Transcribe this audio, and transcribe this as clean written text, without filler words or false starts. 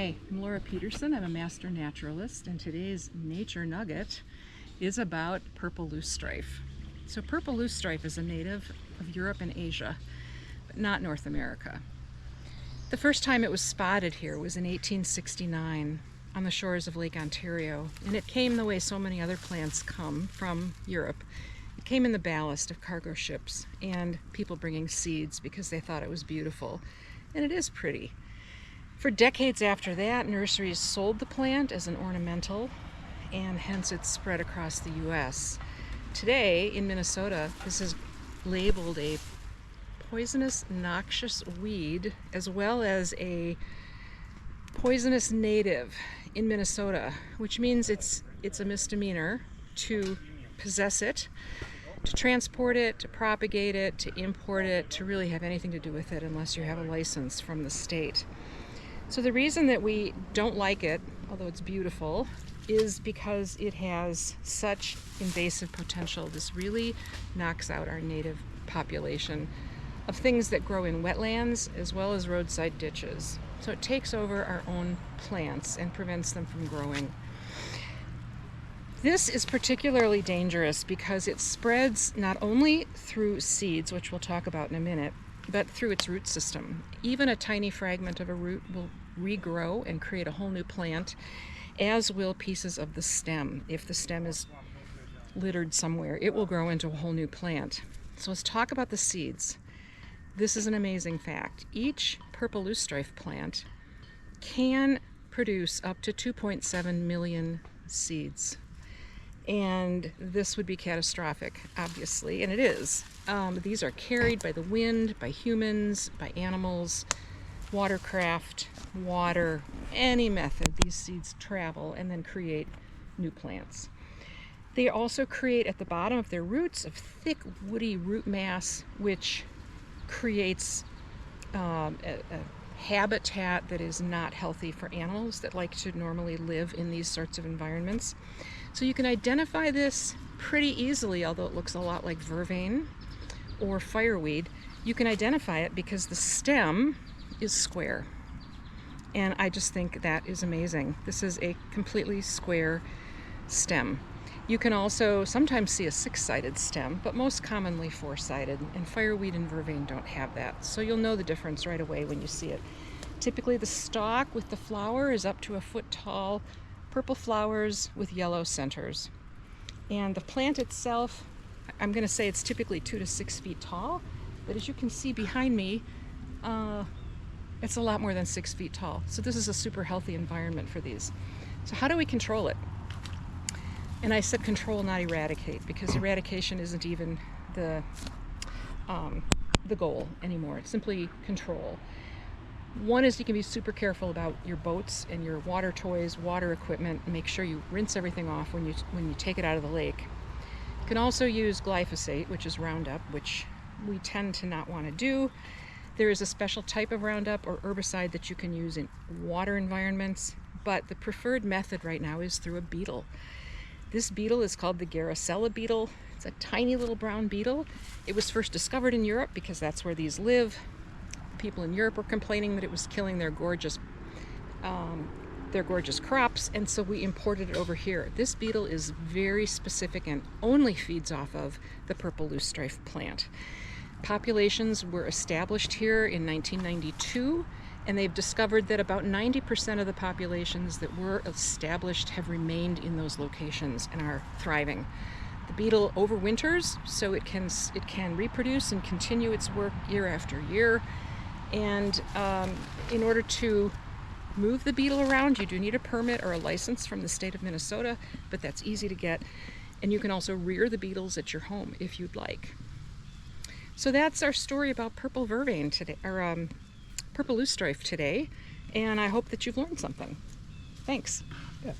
Hi, I'm Laura Peterson. I'm a master naturalist, and today's nature nugget is about purple loosestrife. So purple loosestrife is a native of Europe and Asia, but not North America. The first time it was spotted here was in 1869 on the shores of Lake Ontario, and it came the way so many other plants come from Europe. It came in the ballast of cargo ships and people bringing seeds because they thought it was beautiful, and it is pretty. For decades after that, nurseries sold the plant as an ornamental, and hence it spread across the U.S. Today, in Minnesota, this is labeled a poisonous, noxious weed, as well as a poisonous native in Minnesota, which means it's a misdemeanor to possess it, to transport it, to propagate it, to import it, to really have anything to do with it unless you have a license from the state. So the reason that we don't like it, although it's beautiful, is because it has such invasive potential. This really knocks out our native population of things that grow in wetlands as well as roadside ditches. So it takes over our own plants and prevents them from growing. This is particularly dangerous because it spreads not only through seeds, which we'll talk about in a minute, but through its root system. Even a tiny fragment of a root will regrow and create a whole new plant, as will pieces of the stem. If the stem is littered somewhere, it will grow into a whole new plant. So let's talk about the seeds. This is an amazing fact. Each purple loosestrife plant can produce up to 2.7 million seeds. And this would be catastrophic, obviously, and it is. These are carried by the wind, by humans, by animals, watercraft, water, any method. These seeds travel and then create new plants. They also create at the bottom of their roots a thick, woody root mass, which creates a habitat that is not healthy for animals that like to normally live in these sorts of environments. So you can identify this pretty easily, although it looks a lot like vervain or fireweed. You can identify it because the stem is square. And I just think that is amazing. This is a completely square stem. You can also sometimes see a six-sided stem, but most commonly four-sided, and fireweed and vervain don't have that. So you'll know the difference right away when you see it. Typically the stalk with the flower is up to a foot tall, purple flowers with yellow centers. And the plant itself, I'm going to say it's typically 2 to 6 feet tall, but as you can see behind me, it's a lot more than 6 feet tall. So this is a super healthy environment for these. So how do we control it? And I said control, not eradicate, because eradication isn't even the goal anymore. It's simply control. One is you can be super careful about your boats and your water toys, water equipment, and make sure you rinse everything off when you take it out of the lake. You can also use glyphosate, which is Roundup, which we tend to not want to do. There is a special type of Roundup or herbicide that you can use in water environments, but the preferred method right now is through a beetle. This beetle is called the Garicella beetle. It's a tiny little brown beetle. It was first discovered in Europe because that's where these live. People in Europe were complaining that it was killing their gorgeous crops, and so we imported it over here. This beetle is very specific and only feeds off of the purple loosestrife plant. Populations were established here in 1992, and they've discovered that about 90% of the populations that were established have remained in those locations and are thriving. The beetle overwinters, so it can reproduce and continue its work year after year. And in order to move the beetle around, you do need a permit or a license from the state of Minnesota, but that's easy to get. And you can also rear the beetles at your home if you'd like. So that's our story about purple vervain today, or purple loosestrife today, and I hope that you've learned something. Thanks. Yeah.